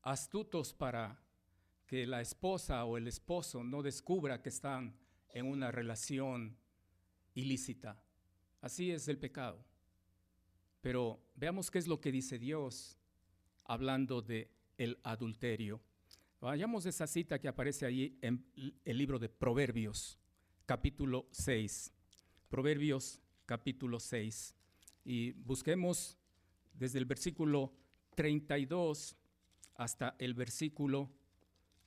astutos para que la esposa o el esposo no descubra que están en una relación ilícita. Así es el pecado. Pero veamos qué es lo que dice Dios hablando de el adulterio. Vayamos a esa cita que aparece ahí en el libro de Proverbios, capítulo 6. Proverbios, capítulo 6. Y busquemos desde el versículo 32 hasta el versículo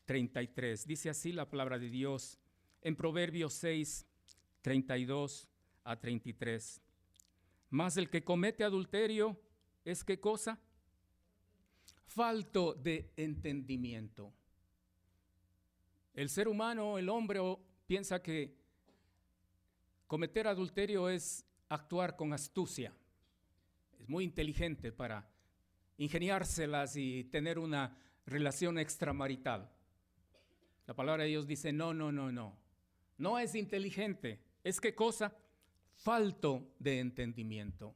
33. Dice así la palabra de Dios en Proverbios 6, 32 a 33. Mas el que comete adulterio es ¿qué cosa? Falto de entendimiento. El ser humano, el hombre, piensa que cometer adulterio es actuar con astucia. Es muy inteligente para ingeniárselas y tener una relación extramarital. La palabra de Dios dice, no. No es inteligente. ¿Es qué cosa? Falto de entendimiento.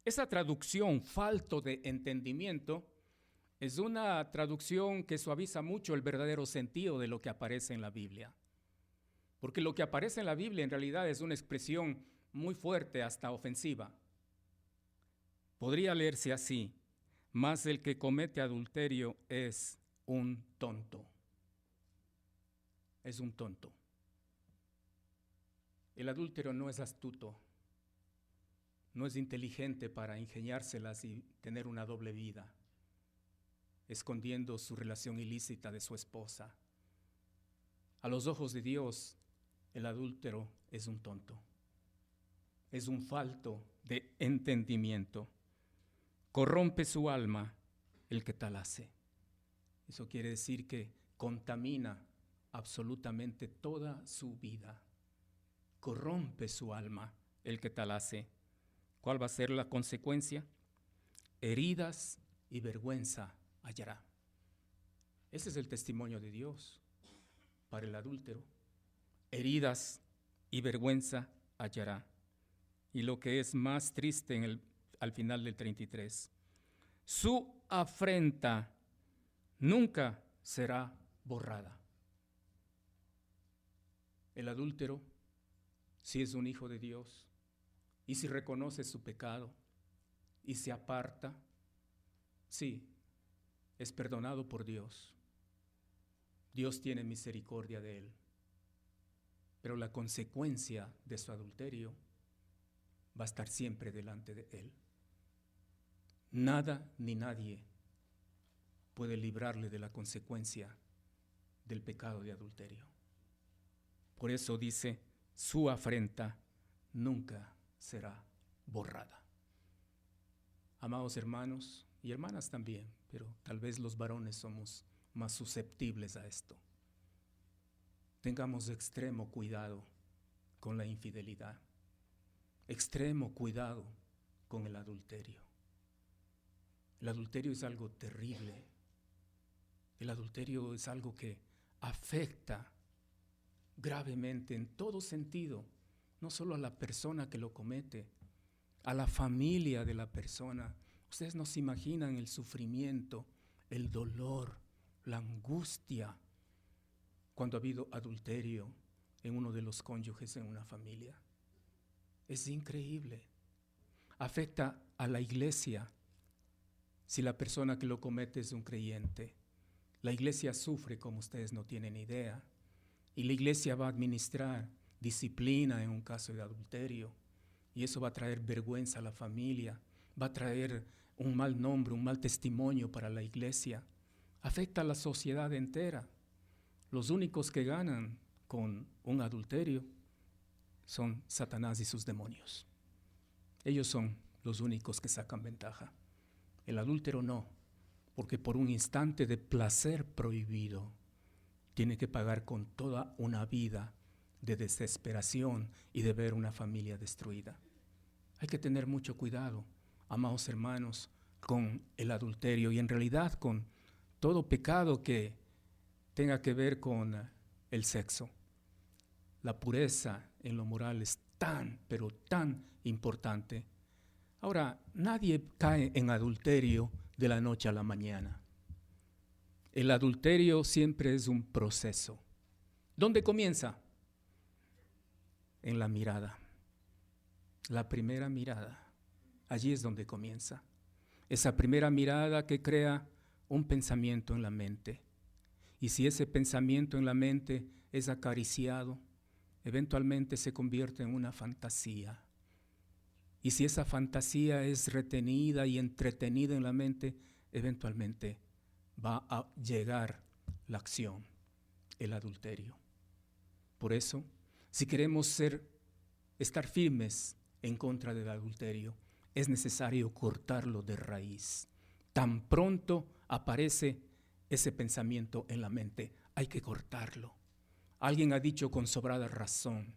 Esa traducción, falto de entendimiento, es una traducción que suaviza mucho el verdadero sentido de lo que aparece en la Biblia. Porque lo que aparece en la Biblia en realidad es una expresión muy fuerte, hasta ofensiva. Podría leerse así, mas el que comete adulterio es un tonto. Es un tonto. El adúltero no es astuto, no es inteligente para ingeniárselas y tener una doble vida, escondiendo su relación ilícita de su esposa. A los ojos de Dios, el adúltero es un tonto, es un falto de entendimiento. Corrompe su alma el que tal hace. Eso quiere decir que contamina absolutamente toda su vida. Corrompe su alma el que tal hace. ¿Cuál va a ser la consecuencia? Heridas y vergüenza hallará. Ese es el testimonio de Dios para el adúltero. Heridas y vergüenza hallará. Y lo que es más triste al final del 33, su afrenta nunca será borrada. El adúltero, si es un hijo de Dios y si reconoce su pecado y se aparta, sí, es perdonado por Dios. Dios tiene misericordia de él. Pero la consecuencia de su adulterio va a estar siempre delante de él. Nada ni nadie puede librarle de la consecuencia del pecado de adulterio. Por eso dice, su afrenta nunca será borrada. Amados hermanos y hermanas también, pero tal vez los varones somos más susceptibles a esto. Tengamos extremo cuidado con la infidelidad, extremo cuidado con el adulterio. El adulterio es algo terrible. El adulterio es algo que afecta gravemente en todo sentido, no solo a la persona que lo comete, a la familia de la persona. Ustedes no se imaginan el sufrimiento, el dolor, la angustia cuando ha habido adulterio en uno de los cónyuges en una familia. Es increíble. Afecta a la iglesia. Si la persona que lo comete es un creyente, la iglesia sufre como ustedes no tienen idea. Y la iglesia va a administrar disciplina en un caso de adulterio. Y eso va a traer vergüenza a la familia, va a traer un mal nombre, un mal testimonio para la iglesia. Afecta a la sociedad entera. Los únicos que ganan con un adulterio son Satanás y sus demonios. Ellos son los únicos que sacan ventaja. El adúltero no, porque por un instante de placer prohibido tiene que pagar con toda una vida de desesperación y de ver una familia destruida. Hay que tener mucho cuidado, amados hermanos, con el adulterio y en realidad con todo pecado que tenga que ver con el sexo. La pureza en lo moral es tan, pero tan importante. Ahora, nadie cae en adulterio de la noche a la mañana. El adulterio siempre es un proceso. ¿Dónde comienza? En la mirada. La primera mirada. Allí es donde comienza. Esa primera mirada que crea un pensamiento en la mente. Y si ese pensamiento en la mente es acariciado, eventualmente se convierte en una fantasía. Y si esa fantasía es retenida y entretenida en la mente, eventualmente va a llegar la acción, el adulterio. Por eso, si queremos estar firmes en contra del adulterio, es necesario cortarlo de raíz. Tan pronto aparece ese pensamiento en la mente, hay que cortarlo. Alguien ha dicho con sobrada razón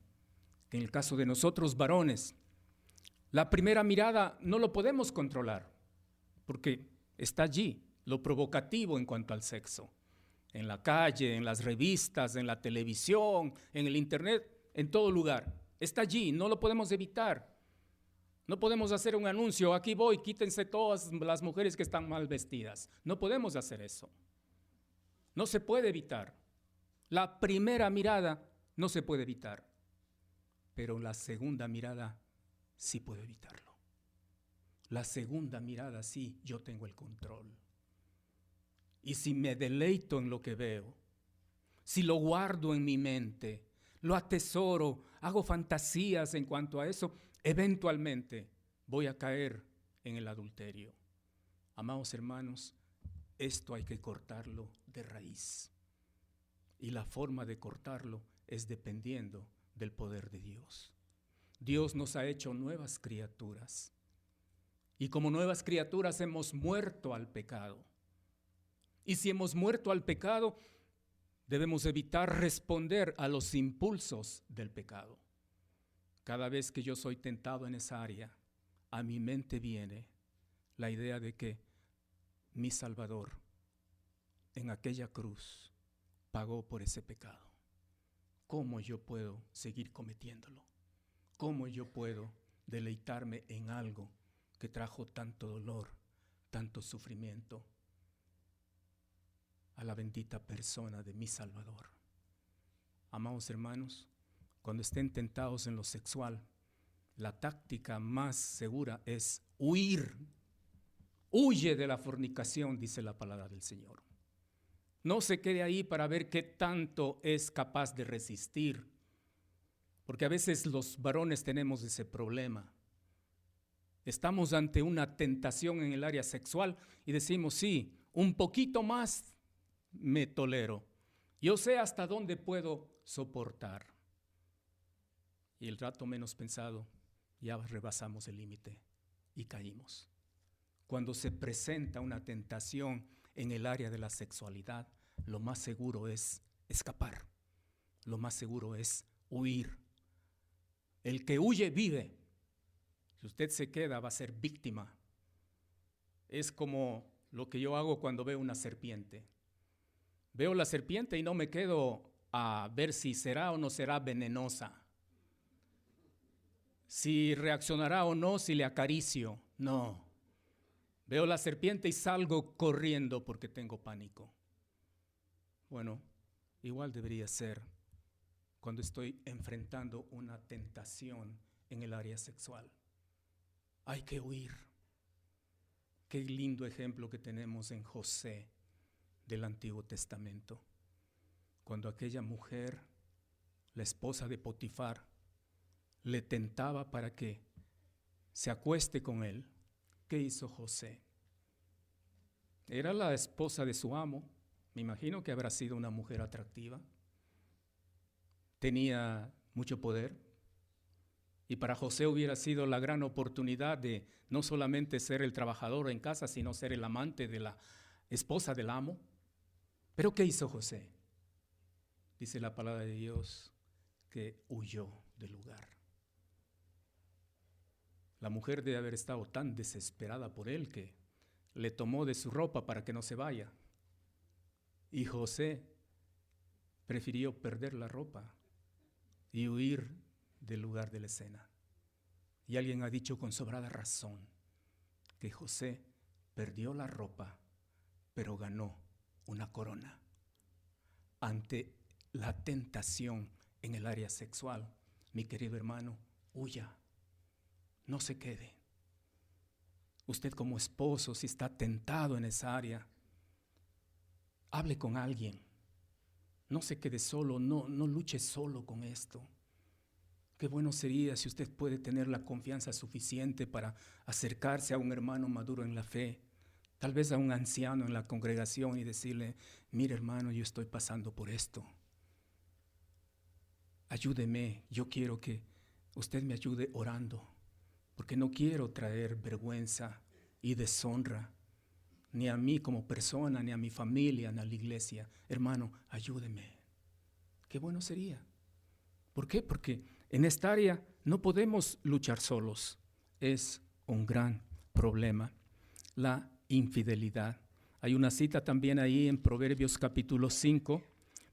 que en el caso de nosotros varones, la primera mirada no lo podemos controlar, porque está allí lo provocativo en cuanto al sexo. En la calle, en las revistas, en la televisión, en el internet, en todo lugar. Está allí, no lo podemos evitar. No podemos hacer un anuncio, aquí voy, quítense todas las mujeres que están mal vestidas. No podemos hacer eso. No se puede evitar. La primera mirada no se puede evitar, pero la segunda mirada sí puedo evitarlo. La segunda mirada sí, yo tengo el control. Y si me deleito en lo que veo, si lo guardo en mi mente, lo atesoro, hago fantasías en cuanto a eso, eventualmente voy a caer en el adulterio. Amados hermanos, esto hay que cortarlo de raíz. Y la forma de cortarlo es dependiendo del poder de Dios. Dios nos ha hecho nuevas criaturas. Y como nuevas criaturas hemos muerto al pecado. Y si hemos muerto al pecado, debemos evitar responder a los impulsos del pecado. Cada vez que yo soy tentado en esa área, a mi mente viene la idea de que mi Salvador en aquella cruz pagó por ese pecado. ¿Cómo yo puedo seguir cometiéndolo? ¿Cómo yo puedo deleitarme en algo que trajo tanto dolor, tanto sufrimiento a la bendita persona de mi Salvador? Amados hermanos, cuando estén tentados en lo sexual, la táctica más segura es huir. Huye de la fornicación, dice la palabra del Señor. No se quede ahí para ver qué tanto es capaz de resistir, porque a veces los varones tenemos ese problema. Estamos ante una tentación en el área sexual y decimos, sí, un poquito más me tolero. Yo sé hasta dónde puedo soportar. Y el rato menos pensado, ya rebasamos el límite y caímos. Cuando se presenta una tentación en el área de la sexualidad, lo más seguro es escapar. Lo más seguro es huir. El que huye vive. Si usted se queda, va a ser víctima. Es como lo que yo hago cuando veo una serpiente. Veo la serpiente y no me quedo a ver si será o no será venenosa, si reaccionará o no, si le acaricio. No. Veo la serpiente y salgo corriendo porque tengo pánico. Bueno, igual debería ser cuando estoy enfrentando una tentación en el área sexual. Hay que huir. Qué lindo ejemplo que tenemos en José del Antiguo Testamento. Cuando aquella mujer, la esposa de Potifar, le tentaba para que se acueste con él, ¿qué hizo José? Era la esposa de su amo, me imagino que habrá sido una mujer atractiva, tenía mucho poder, y para José hubiera sido la gran oportunidad de no solamente ser el trabajador en casa, sino ser el amante de la esposa del amo. ¿Pero qué hizo José? Dice la palabra de Dios que huyó del lugar. La mujer debe haber estado tan desesperada por él que le tomó de su ropa para que no se vaya. Y José prefirió perder la ropa y huir del lugar de la escena. Y alguien ha dicho con sobrada razón que José perdió la ropa, pero ganó una corona. Ante la tentación en el área sexual, mi querido hermano, huya, no se quede. Usted como esposo, si está tentado en esa área, hable con alguien. No se quede solo, no luche solo con esto. Qué bueno sería si usted puede tener la confianza suficiente para acercarse a un hermano maduro en la fe, tal vez a un anciano en la congregación y decirle: mire hermano, yo estoy pasando por esto. Ayúdeme, yo quiero que usted me ayude orando, porque no quiero traer vergüenza y deshonra, ni a mí como persona, ni a mi familia, ni a la iglesia. Hermano, ayúdeme. Qué bueno sería. ¿Por qué? Porque en esta área no podemos luchar solos. Es un gran problema, la infidelidad. Hay una cita también ahí en Proverbios capítulo 5,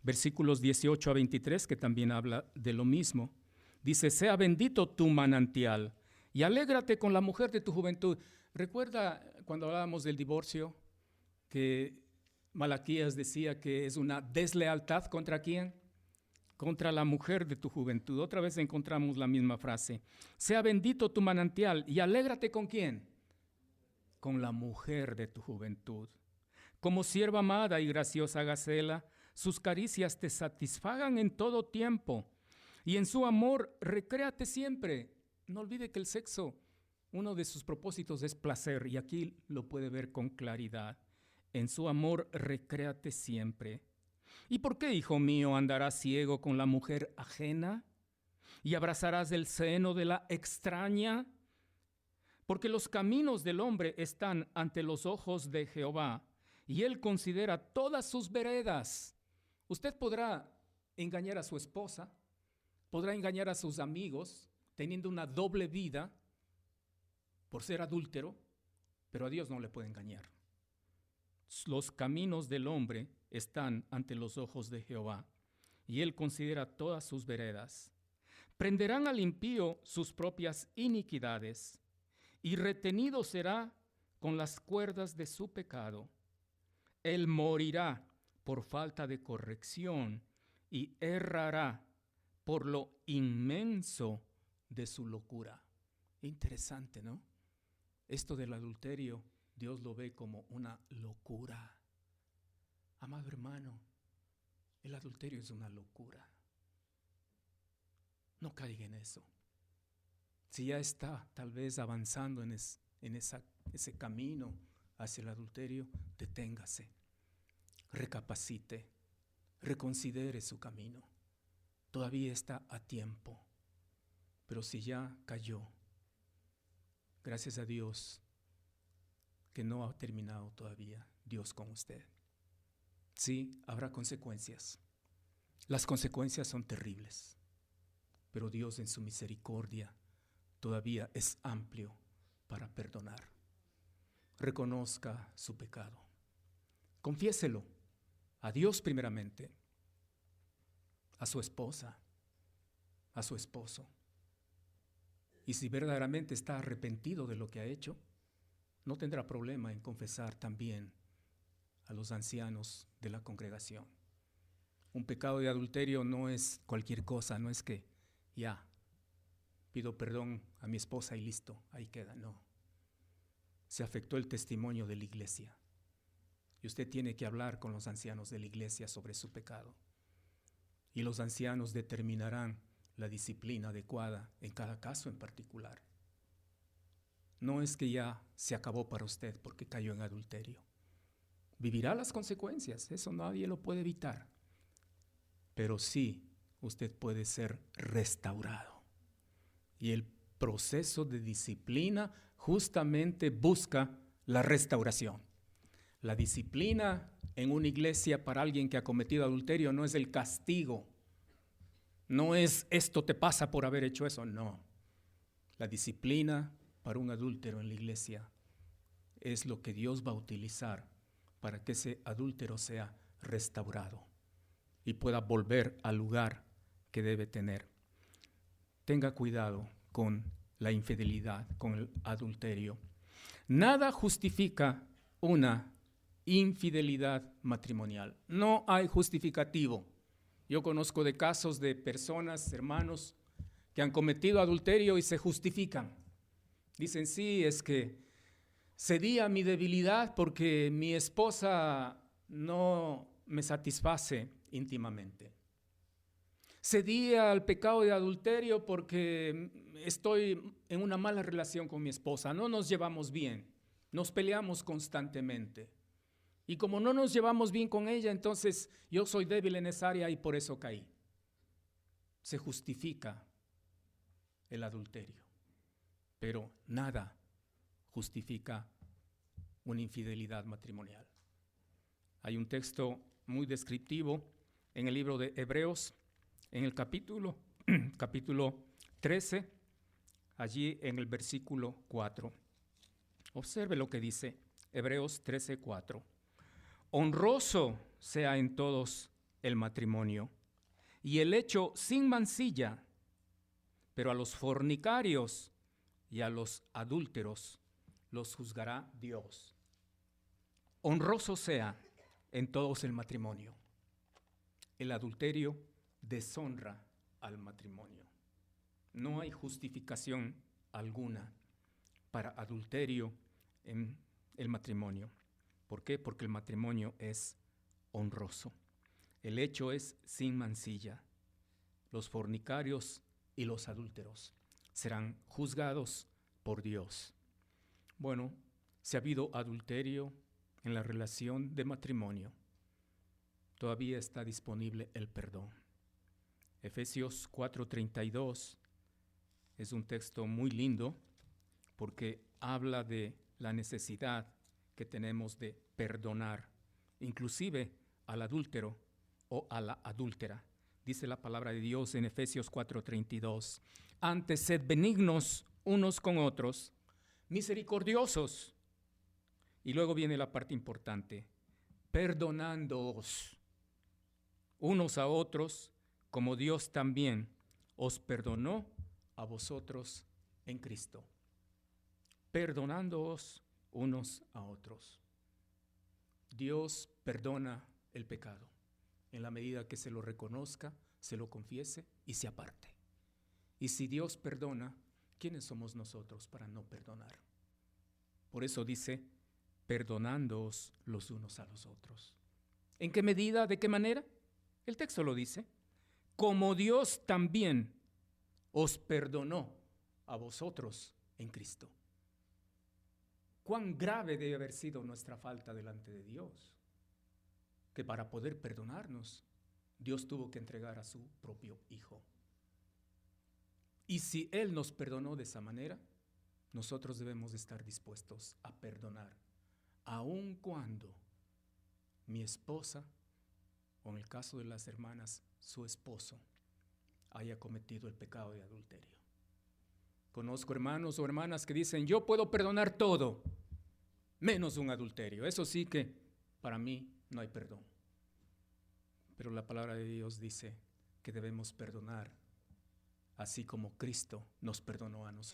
versículos 18 a 23, que también habla de lo mismo. Dice: sea bendito tu manantial y alégrate con la mujer de tu juventud. Recuerda cuando hablábamos del divorcio, que Malaquías decía que es una deslealtad ¿contra quién? Contra la mujer de tu juventud. Otra vez encontramos la misma frase. Sea bendito tu manantial y alégrate ¿con quién? Con la mujer de tu juventud. Como sierva amada y graciosa Gacela, sus caricias te satisfagan en todo tiempo, y en su amor recréate siempre. No olvide que el sexo, uno de sus propósitos es placer, y aquí lo puede ver con claridad. En su amor recréate siempre. ¿Y por qué, hijo mío, andarás ciego con la mujer ajena y abrazarás el seno de la extraña? Porque los caminos del hombre están ante los ojos de Jehová, y él considera todas sus veredas. Usted podrá engañar a su esposa, podrá engañar a sus amigos, teniendo una doble vida por ser adúltero, pero a Dios no le puede engañar. Los caminos del hombre están ante los ojos de Jehová, y él considera todas sus veredas. Prenderán al impío sus propias iniquidades, y retenido será con las cuerdas de su pecado. Él morirá por falta de corrección y errará por lo inmenso de su locura. Interesante, ¿no? Esto del adulterio, Dios lo ve como una locura. Amado hermano, el adulterio es una locura. No caiga en eso. Si ya está tal vez avanzando en ese camino hacia el adulterio, deténgase, recapacite, reconsidere su camino. Todavía está a tiempo. Pero si ya cayó, gracias a Dios que no ha terminado todavía Dios con usted. Sí, habrá consecuencias. Las consecuencias son terribles, pero Dios en su misericordia todavía es amplio para perdonar. Reconozca su pecado. Confiéselo a Dios primeramente, a su esposa, a su esposo. Y si verdaderamente está arrepentido de lo que ha hecho, no tendrá problema en confesar también a los ancianos de la congregación. Un pecado de adulterio no es cualquier cosa, no es que ya pido perdón a mi esposa y listo, ahí queda, no. Se afectó el testimonio de la iglesia y usted tiene que hablar con los ancianos de la iglesia sobre su pecado. Y los ancianos determinarán la disciplina adecuada en cada caso en particular. No es que ya se acabó para usted porque cayó en adulterio. Vivirá las consecuencias, eso nadie lo puede evitar. Pero sí, usted puede ser restaurado. Y el proceso de disciplina justamente busca la restauración. La disciplina en una iglesia para alguien que ha cometido adulterio no es el castigo. No es esto te pasa por haber hecho eso, no. La disciplina para un adúltero en la iglesia es lo que Dios va a utilizar para que ese adúltero sea restaurado y pueda volver al lugar que debe tener. Tenga cuidado con la infidelidad, con el adulterio. Nada justifica una infidelidad matrimonial. No hay justificativo. Yo conozco de casos de personas, hermanos, que han cometido adulterio y se justifican. Dicen, sí, es que cedí a mi debilidad porque mi esposa no me satisface íntimamente. Cedí al pecado de adulterio porque estoy en una mala relación con mi esposa. No nos llevamos bien, nos peleamos constantemente. Y como no nos llevamos bien con ella, entonces yo soy débil en esa área y por eso caí. Se justifica el adulterio, pero nada justifica una infidelidad matrimonial. Hay un texto muy descriptivo en el libro de Hebreos, en el capítulo 13, allí en el versículo 4. Observe lo que dice Hebreos 13, 4. Honroso sea en todos el matrimonio y el hecho sin mancilla, pero a los fornicarios y a los adúlteros los juzgará Dios. Honroso sea en todos el matrimonio. El adulterio deshonra al matrimonio. No hay justificación alguna para adulterio en el matrimonio. ¿Por qué? Porque el matrimonio es honroso. El hecho es sin mancilla. Los fornicarios y los adúlteros serán juzgados por Dios. Bueno, si ha habido adulterio en la relación de matrimonio, todavía está disponible el perdón. Efesios 4:32 es un texto muy lindo porque habla de la necesidad que tenemos de perdonar, inclusive al adúltero o a la adúltera. Dice la palabra de Dios en Efesios 4:32. Antes sed benignos unos con otros, misericordiosos. Y luego viene la parte importante, perdonándoos unos a otros, como Dios también os perdonó a vosotros en Cristo. Perdonándoos unos a otros. Dios perdona el pecado en la medida que se lo reconozca, se lo confiese y se aparte. Y si Dios perdona, ¿quiénes somos nosotros para no perdonar? Por eso dice, perdonándoos los unos a los otros. ¿En qué medida? ¿De qué manera? El texto lo dice. Como Dios también os perdonó a vosotros en Cristo. ¿Cuán grave debe haber sido nuestra falta delante de Dios? Que para poder perdonarnos, Dios tuvo que entregar a su propio Hijo. Y si Él nos perdonó de esa manera, nosotros debemos estar dispuestos a perdonar, aun cuando mi esposa, o en el caso de las hermanas, su esposo, haya cometido el pecado de adulterio. Conozco hermanos o hermanas que dicen, yo puedo perdonar todo, menos un adulterio. Eso sí que para mí no hay perdón. Pero la palabra de Dios dice que debemos perdonar, así como Cristo nos perdonó a nosotros.